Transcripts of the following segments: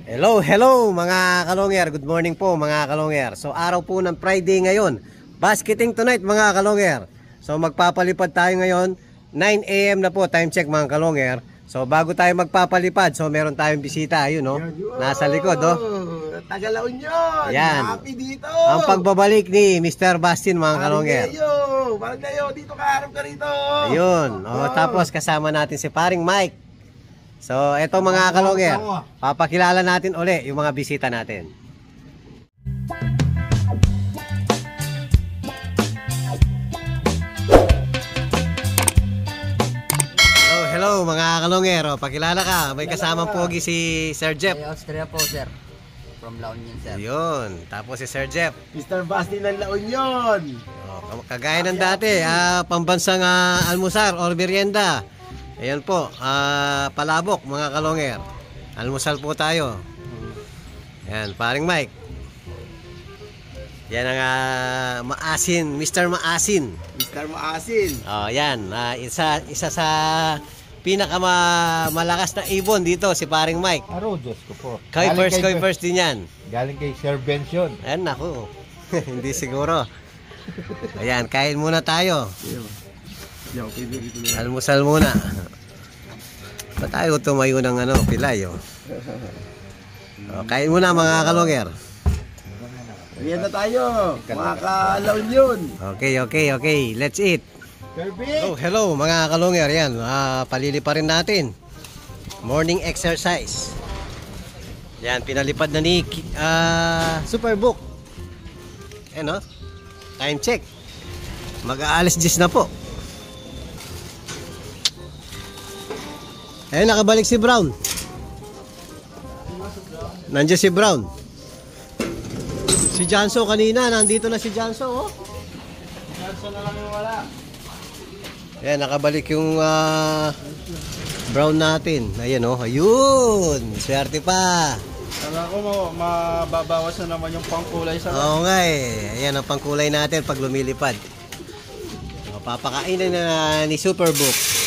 Hello mga kalongyer. Good morning po mga kalongyer. So araw po ng Friday ngayon. Basketing tonight mga kalongyer. So magpapalipad tayo ngayon. 9 AM na po, time check mga kalongyer. So bago tayo magpapalipad, so meron tayong bisita, ayun no. Nasa likod oh. Tagalaon yun. Yan. Happy dito. Ang pagbabalik ni Mr. Bastin mga kalongyer. Parang kayo, dito ka, harap ka rito. Ayun. Oh, tapos kasama natin si paring Mike. So eto mga kalongyer, papakilala natin uli yung mga bisita natin. Hello mga kalongero, pakilala ka. May kasamang pogi si Sir Jeff. Ay, Austria po, sir. From La Union, sir. Yun, tapos si Sir Jeff. Mr. Basti ng La Union. Kagaya ng dati, pambansang almusar or merienda. Ayan po, palabok mga kalonger. Almusal po tayo. Yan, paring Mike. Yan ang maasin, Mr. Maasin. Mr. Maasin. Oh, yan, isa sa pinakamalakas na ibon dito, si paring Mike. Diyos ko po. Kay first din yan. Galing kay Sir Benz yun. Ayan, naku. Hindi siguro. Ayan, kain muna tayo. Almusal muna. Ba tayo tumayo ng pilay, oh. Kain muna mga kalongyer. Ayan na tayo. Mga ka-La Union. Okay. Let's eat. Hello mga kalongyer. Yan, palili pa rin natin. Morning exercise. Yan, pinalipad na ni Superbook. Ayan, oh. Time check. Mag-aalas 10 na po. Ayun, nakabalik si Brown. Nandiyan si Brown. Si Janso kanina, nandito na si Janso, oh. Janso na lang yung wala. Ayan, nakabalik yung Brown natin. Ayan, oh. Ayun, swerte pa. Kala ko mababawas na naman yung pangkulay sa... Oo nga eh. Ayan ang pangkulay natin pag lumilipad. Papakainin na ni Superbook.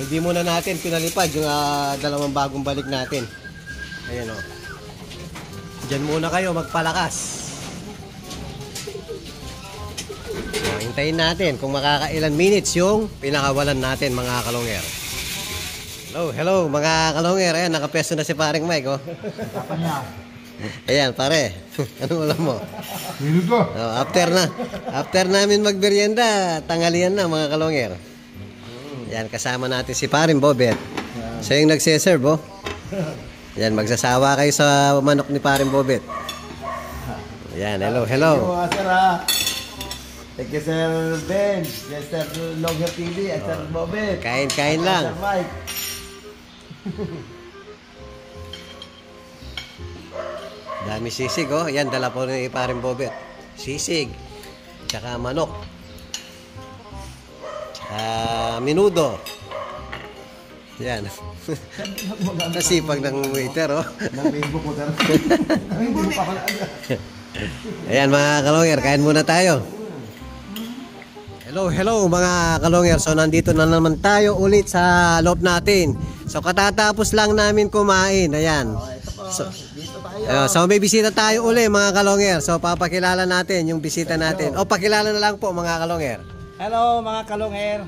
Hindi muna natin pinalipad yung dalawang bagong balik natin. Ayan o. Diyan muna kayo magpalakas. Hintayin natin kung makakailan minutes yung pinakawalan natin mga kalongyer. Hello mga kalongyer. Ayan, nakapesto na si paring Mike, oh. Ayan, pare. Ano ulam mo? Minuto. After namin magmerienda, tanghalian na mga kalongyer. Ayan, kasama natin si paring Bobet. Siya yung nagseserve, oh. Ayan, magsasawa kayo sa manok ni paring Bobet. Ayan, hello. Thank you, Sir Ben, Sir Longher TV, at Sir Bobet. Kain lang. Sir Mike. Dami sisig, oh. Ayan, dala po ni paring Bobet. Sisig. Tsaka manok. Tsaka minudo. Ayan. Nasipag ng waiter, oh. Ayan mga kalongyer, kain muna tayo. Hello mga kalongyer. So nandito na naman tayo ulit sa loob natin. So katatapos lang namin kumain. Ayan. So may bisita tayo uli mga kalongyer. So papakilala natin yung bisita natin. O pakilala na lang po mga kalongyer. Hello mga kalongyer.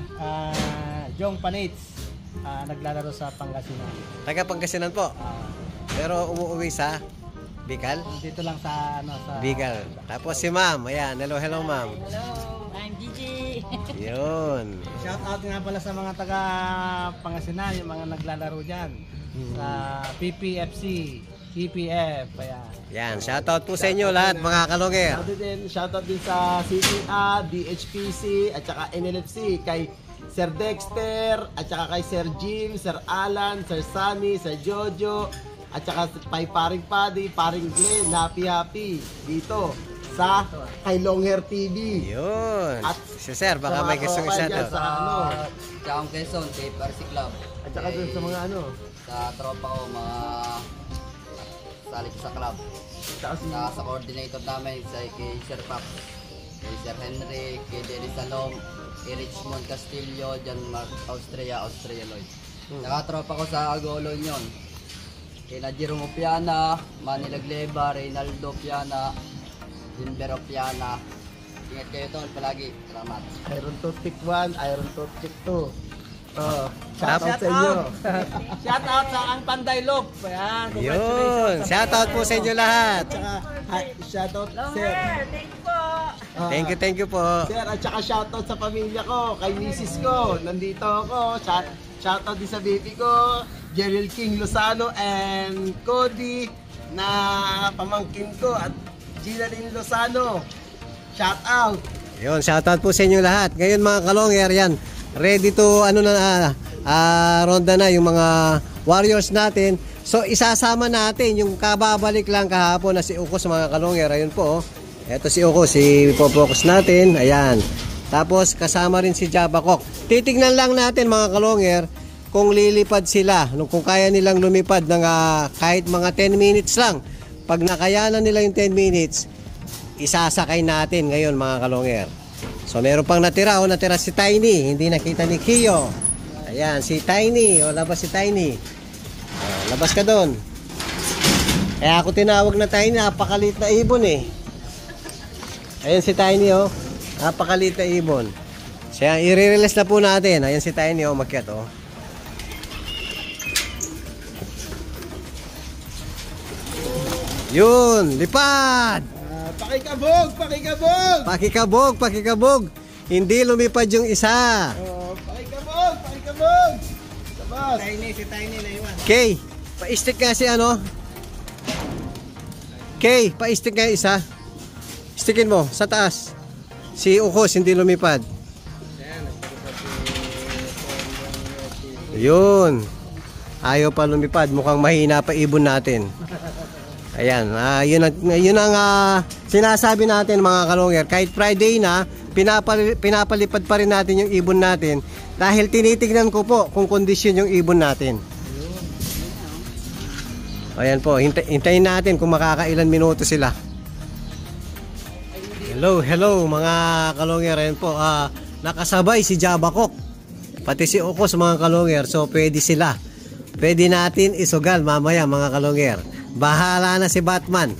Jong Panits. Naglalaro sa Pangasinan. Taga Pangasinan po. Pero umuwi sa Bicol? Dito lang sa sa Bicol. Tapos si Ma'am. Ayan. Hello Ma'am. Hello, I'm Gigi. Yun. Shout out nga pala sa mga taga Pangasinan, yung mga naglalaro diyan sa PPFC, PPF. Ayan. Yan. Shoutout po sa inyo lahat mga kalongyer. Shoutout din sa CTA, DHPC, at saka NLFC, kay Sir Dexter, at saka kay Sir Jim, Sir Alan, Sir Sunny, Sir Jojo, at saka kay paring Paddy, paring Glenn, Happy dito sa kay Longher TV. Yun. At si Sir, baka may gustong shoutout. Sa Chaong Quezon, kay Percy Club. at saka dun sa mga Sa tropa ko, mga salik sa club. Sa coordinator namin, kay Sir Pap, kay Sir Henry, kay Dennis Salom, Richmond Castillo, Janmark, Austria Lloyd. Nakatropa ko sa Agolon yon. Kina Jerome Piana, Manny Lagleba, Reynaldo Piana, Jimbero Piana. Ingat kayo tol, palagi. Salamat. Iron Toothpick 1, Iron Toothpick 2. Shoutout sa inyo. Shout out sa ang Panday Loop. Ayan, Yun. congratulations. Shoutout po sa inyo lahat. Tsaka, shoutout, sir. Thank you po. Sir, at saka shoutout sa pamilya ko, kay misis ko. Nandito ako. Shoutout din sa baby ko, Jeril King Lozano and Cody na pamangkin ko at Gina Lynn Lozano. Shoutout. Yun, shoutout po sa inyo lahat. Ngayon mga kalongger, yan. Ready to ronda na yung mga warriors natin. So isasama natin yung kababalik lang kahapon na si Ukos mga kalongger. Ayun po. Ito si Ukos, ipo-focus natin. Ayan. Tapos kasama rin si Jabakok. Titignan lang natin mga kalongger kung lilipad sila. Kung kaya nilang lumipad ng kahit mga 10 minutes lang. Pag nakayanan nila yung 10 minutes, isasakay natin ngayon mga kalongger. So meron pang natira si Tiny, hindi nakita ni Kiyo. Ayan, si Tiny, labas si Tiny. Labas ka doon. Kaya ako tinawag na Tiny, napakaliit na ibon eh. Ayan si Tiny napakaliit na ibon. So yan, i-release na po natin. Ayan si Tiny makyat Yun, lipad! Pakikabog. Hindi lumipad yung isa. Pakikabog. Tapos. Si Tiny na iwan. Kay, pa-stick nga si Kay, pa-stick nga isa. Stickin mo sa taas. Si Ukos hindi lumipad. Yun. Ayaw pa lumipad. Mukhang mahina pa ibon natin. Ayan, yun ang sinasabi natin mga kalongger. Kahit Friday na, pinapalipad pa rin natin yung ibon natin dahil tinitignan ko po kung kondisyon yung ibon natin. Ayan po, hintayin natin kung makakailan minuto sila. Hello mga kalongger. Ayan po, nakasabay si Jabakok pati si Ukos mga kalongger. So pwede sila. Pwede natin isugal mamaya mga kalongger. Bahala na si Batman.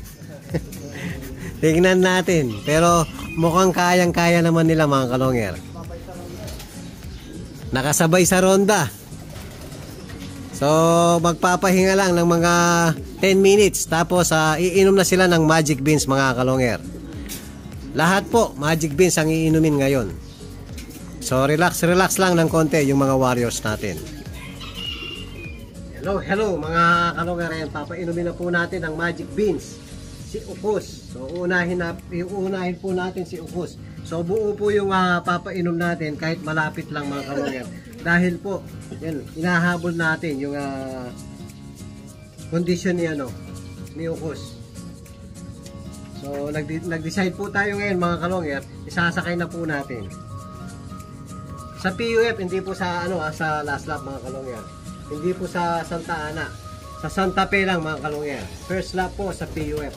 Tingnan natin. Pero mukhang kayang-kaya naman nila mga kalongger. Nakasabay sa ronda. So magpapahinga lang ng mga 10 minutes. Tapos iinom na sila ng magic beans mga kalongger. Lahat po magic beans ang iinumin ngayon. So relax lang ng konti yung mga warriors natin. Hello mga kalongger. Ayan, papainumin na po natin ang magic beans si Ukos. So uunahin po natin si Ukos. So buo po yung papainom natin kahit malapit lang mga kalongger. Dahil po yan, inahabol natin yung condition ni Ukos. So nag-decide po tayo ngayon mga kalongger, isasakay na po natin sa PUF, hindi po sa sa last lap mga kalongger. Hindi po sa Santa Ana. Sa Santa Fe lang mga kalongger. First lap po sa PUF.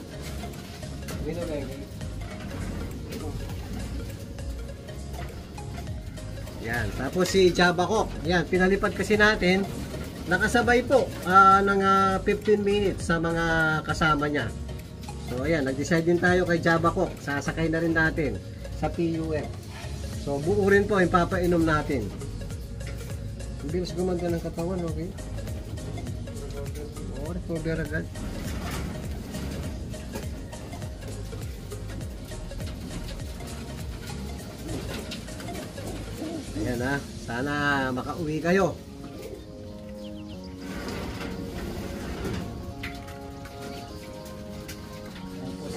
Yan. Tapos si Jabakok. Yan. Pinalipad kasi natin. Nakasabay po ng 15 minutes sa mga kasama niya. So ayan. Nag-decide din tayo kay Jabakok. Sasakay na rin natin sa PUF. So buo rin po yung papainom natin. Ang bilis gumanda ng katawan, okay? Oras mo beragad. Ayan sana makauwi kayo. Tapos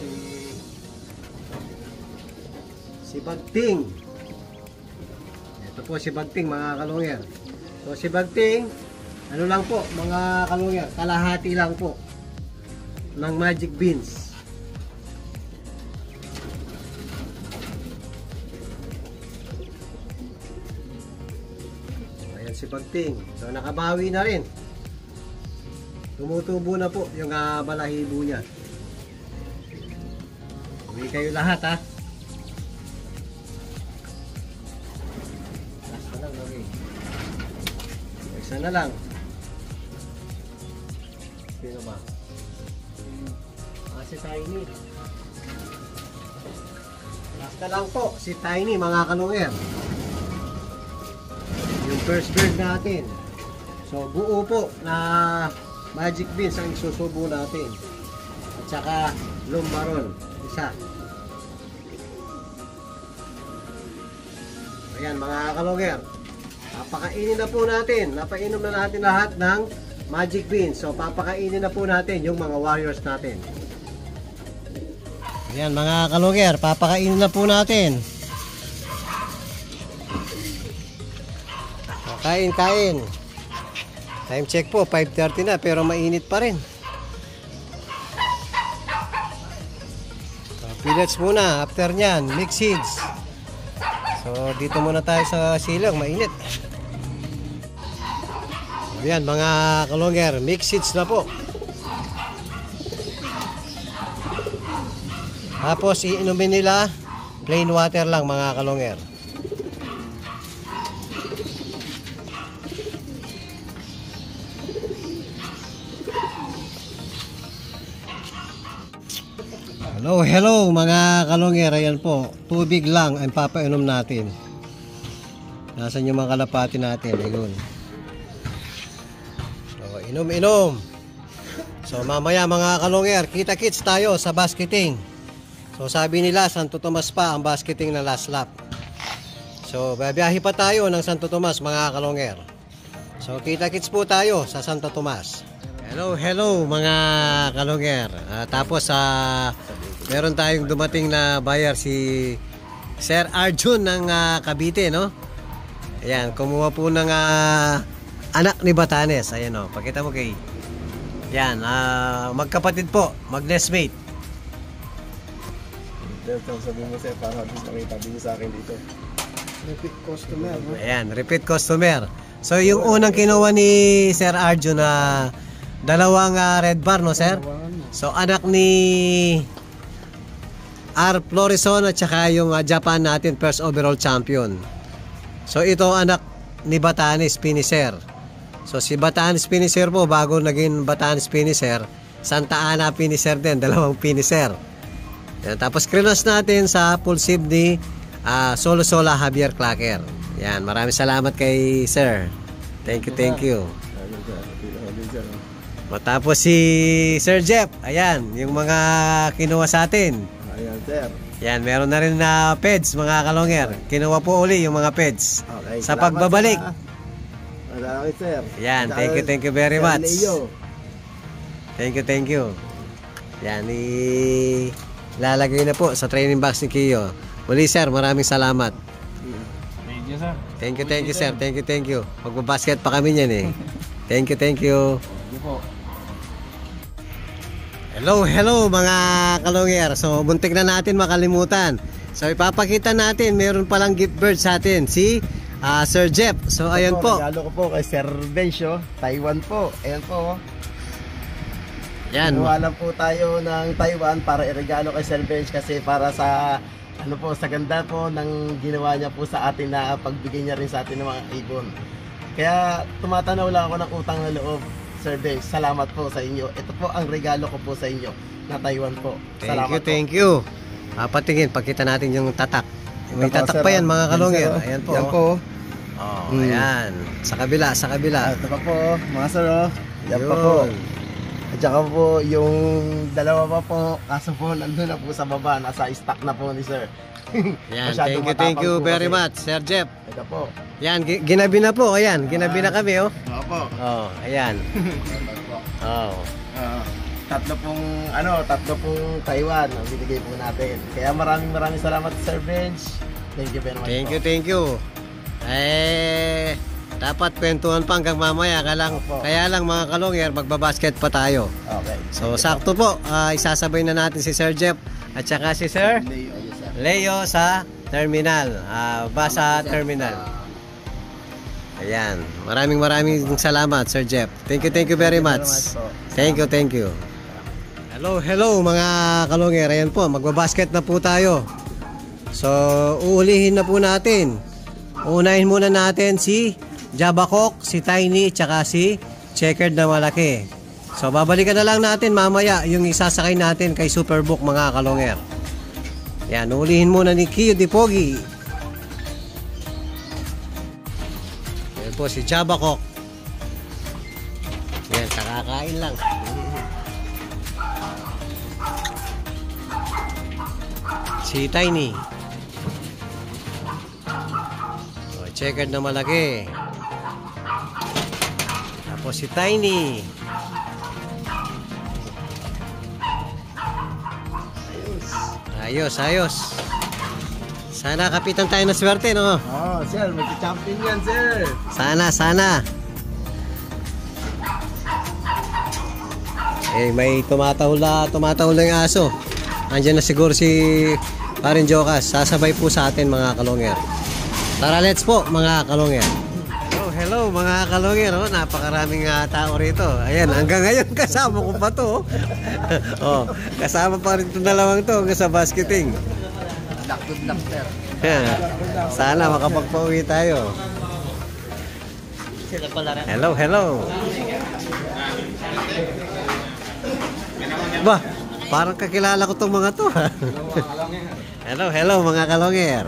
si Bagting. Ito po si Bagting mga kalongger. So si Bagting, lang po mga kalongger, kalahati lang po ng magic beans. Ayan si Bagting. So nakabawi na rin. Tumutubo na po yung balahibo niya. Uwi kayo lahat Isa na lang. Sino ba? Si Tiny. Last na lang po, si Tiny, mga kalungir. Yung first bird natin. So, buo po na magic beans ang isusubo natin. At saka lumbaron. Isa. Ayan, mga kalungir. Papakainin na po natin. Napainom na natin lahat ng magic beans. So, papakainin na po natin yung mga warriors natin. Ayan, mga kalungir. Papakainin na po natin. So, kain. Time check po, 5:30 na pero mainit pa rin. So, pellets muna. After nyan, mix seeds. So, dito muna tayo sa silang, mainit. Ayan, mga kalungir, mix seeds na po. Tapos, iinumin nila plain water lang, mga kalungir. Hello mga kalungir, ayan po, tubig lang ang papainom natin. Nasaan yung mga kalapati natin? Ayun. So, inom. So, mamaya mga kalungir, kita-kits tayo sa basketing. So, sabi nila, Santo Tomas pa ang basketing na last lap. So, babiyahe pa tayo ng Santo Tomas mga kalungir. So, kita-kits po tayo sa Santo Tomas. Hello mga kalungir. Tapos meron tayong dumating na buyer, si Sir Arjun ng Cavite, no? Ayan, kumuha po ng anak ni Batanes. Ayan o, pakita mo kay. Yan, magkapatid po, mag-nestmate. Sabi mo sir, para makita din sa akin dito. Repeat customer, no? Ayan, repeat customer. So yung unang kinuha ni Sir Arjun na dalawang red bar, no sir? So anak ni R. Florison at saka yung Japan natin first overall champion. So ito anak ni Batanes Finisher. So si Batanes Finisher po, bago naging Batanes Finisher, Santa Ana Finisher din, dalawang Finisher. Yan, tapos krinos natin sa full save ni Solo Sola Javier Clacker. Yan, maraming salamat kay sir. Thank you. Matapos si Sir Jeff, ayan, yung mga kinuha sa atin. Ayan, sir. Yan, meron na rin na peds, mga kalungir. Kinuha po uli yung mga peds. Okay, sa pagbabalik. Salamat, sir. Yan, thank you very much. Thank you. Yan, ilalagay na po sa training box ni Kiyo. Muli sir, maraming salamat. Thank you, sir. Thank you sir. Thank you. Magbabasket pa kami niyan eh. Thank you. Thank you po. Hello mga kalungir. So muntik na natin makalimutan. So ipapakita natin, meron palang gift bird sa atin, si Sir Jeff. So ayan po. Regalo ko po kay Sir Bencio, Taiwan po. Ayan po. Yan. Nawalan po tayo ng Taiwan para iregalo kay Sir Bencio kasi para sa sa ganda po ng ginawa niya po sa atin na pagbigay niya rin sa atin ng mga ibon. Kaya tumatanaw lang ako ng utang na loob. Sir Bencio, salamat po sa inyo. Ito po ang regalo ko po sa inyo na Taiwan po. Salamat Thank you. Patingin, pakita natin yung tatak. May tatak pa yan mga kalungir. Ayan po. Yan po. Ayan. Sa kabila. Ito pa po, mga sir. Yan pa po. At saka po, yung dalawa pa po, kaso po, nandun na po sa baba. Nasa stock na po ni sir. Yan, thank you very much, Sir Jeff. Ito po. Yan, ginabi na po. Ayan, ginabi na kami, oh. Opo. Ayan. Tatlo pong Taiwan ang binigay po natin. Kaya maraming salamat Sir Bench. Thank you very much. Thank you. Dapat kwentuhan pa hanggang mamaya. Kaya lang mga kalungir, magbabasket pa tayo. Okay. So sakto po, isasabay na natin si Sir Jeff at saka si Sir Leo sa terminal. Basa terminal. Ayan. Maraming salamat Sir Jeff. Thank you very much. Thank you. Hello mga kalungir. Ayan po, magbabasket na po tayo. So, uulihin na po natin. Unahin muna natin si Jabakok, si Tiny, tsaka si Checkered na malaki. So babalikan na lang natin mamaya yung isasakay natin kay Superbook mga kalonger. Yan, ulihin muna ni Kiyo Di Pogi. Yan po si Jabakok. Yan, kakakain lang. Si Tiny. O, Checkered na malaki. Tapos si Tiny. Ayos, ayos. Sana kapitan tayo ng swerte, no? Oh, sir, mag-champion yan, sir. Sana, sana. Eh, may tumatahol na yung aso. Andiyan na siguro si Parin Jokas. Sasabay po sa atin mga kalonger. Tara, let's po mga kalonger. Hello mga kalonger. Oh, napakaraming tao rito. Ayan, hanggang ngayon kasama ko pa to. Oh, kasama pa rin itong dalawang to hanggang sa basketing. Good luck, sir. Sana makapagpauwi tayo. Hello, hello. Ba, parang kakilala ko tong mga to. Hello, hello mga kalonger.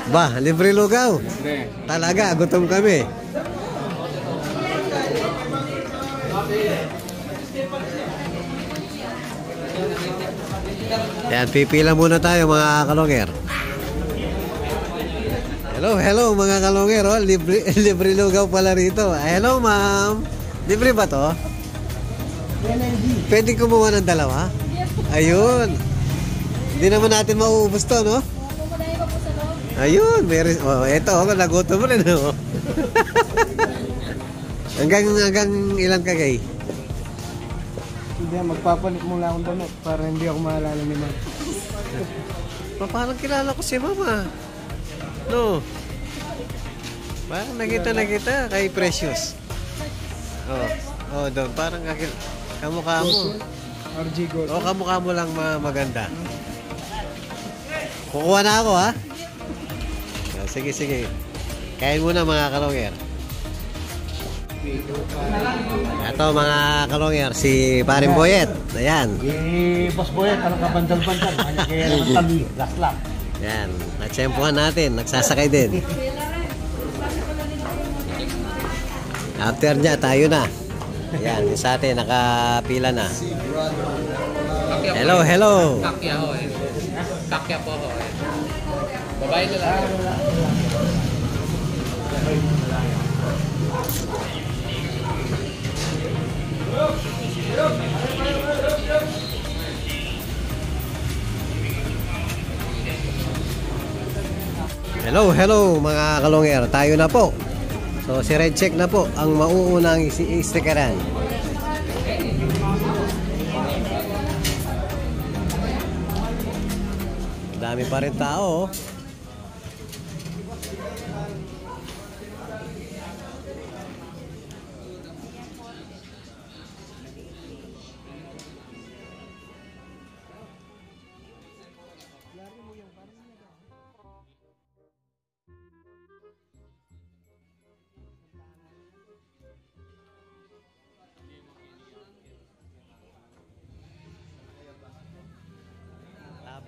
Ba, libre lugaw. Talaga, gutom kami. Yan, pipila muna tayo mga kalonger. Hello, hello mga kalonger. Oh, libre lugaw pala rito. Hello ma'am. Libre ba to? Pwede kumuha ng dalawa? Ayun. Hindi naman natin mauubos to, no? Ayun, meron. Oh, eto, nagutom mo rin, no? hanggang ilan kagay? Hindi, magpapalit muna akong damit para hindi ako maalala ni Ma'am. Parang kilala ko si Mama. No. Parang nakita kay Precious. Oh, doon. Parang kamukha mo. RG Gold. Oh, kamukha mo lang maganda. Kukuha na ako, ha? Sige, sige. Kain muna mga kalonger. Ito mga kalonger, si Paring Boyet. Ayan. Boss Boyet, anong kabandal-bandal? Kaya naman kami, last lang. Ayan, natsempuhan natin, nagsasakay din. After niya, tayo na. Ayan, yung sa atin, nakapila na. Hello, hello. Kakya ho eh. Kakya po ho eh. Babae na lang. Hello, hello mga kalonger. Tayo na po. So si Red Check na po ang mauunang istikaran. Dami pa rin tao.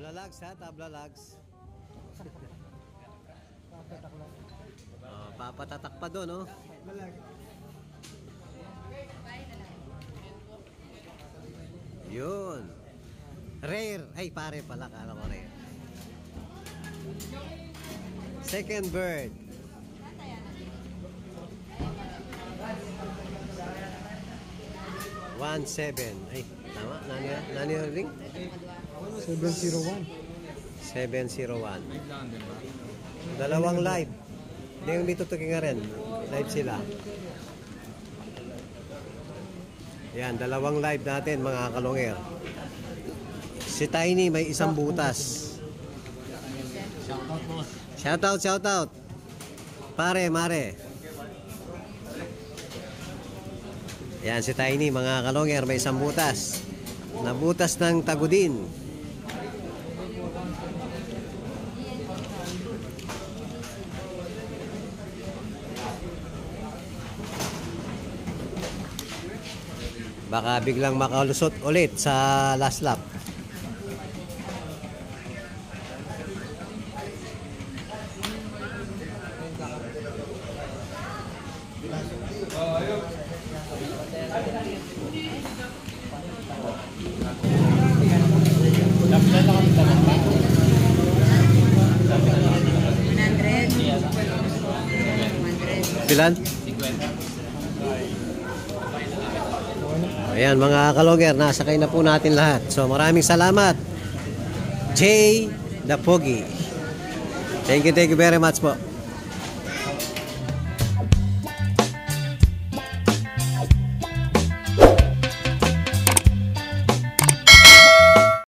Tablalags ha, tablalags. Papatatak pa doon, no? Yun. Rare. Ay, pare pala. Kala ko rare. Second bird. One seven. Ay, tama? Nani ring? 701. 701. Dalawang live. Hindi yung dito tuking rin. Live sila. Yan, dalawang live natin mga kalonger. Si Tiny may isang butas. Shoutout, shoutout. Pare, mare. Yan si Tiny mga kalonger may isang butas. Nabutas ng tagudin. Baka biglang makalusot ulit sa last lap. Pilan? Ayan mga kalongger, nasakay na po natin lahat. So maraming salamat. Jay the Pogi. Thank you very much po.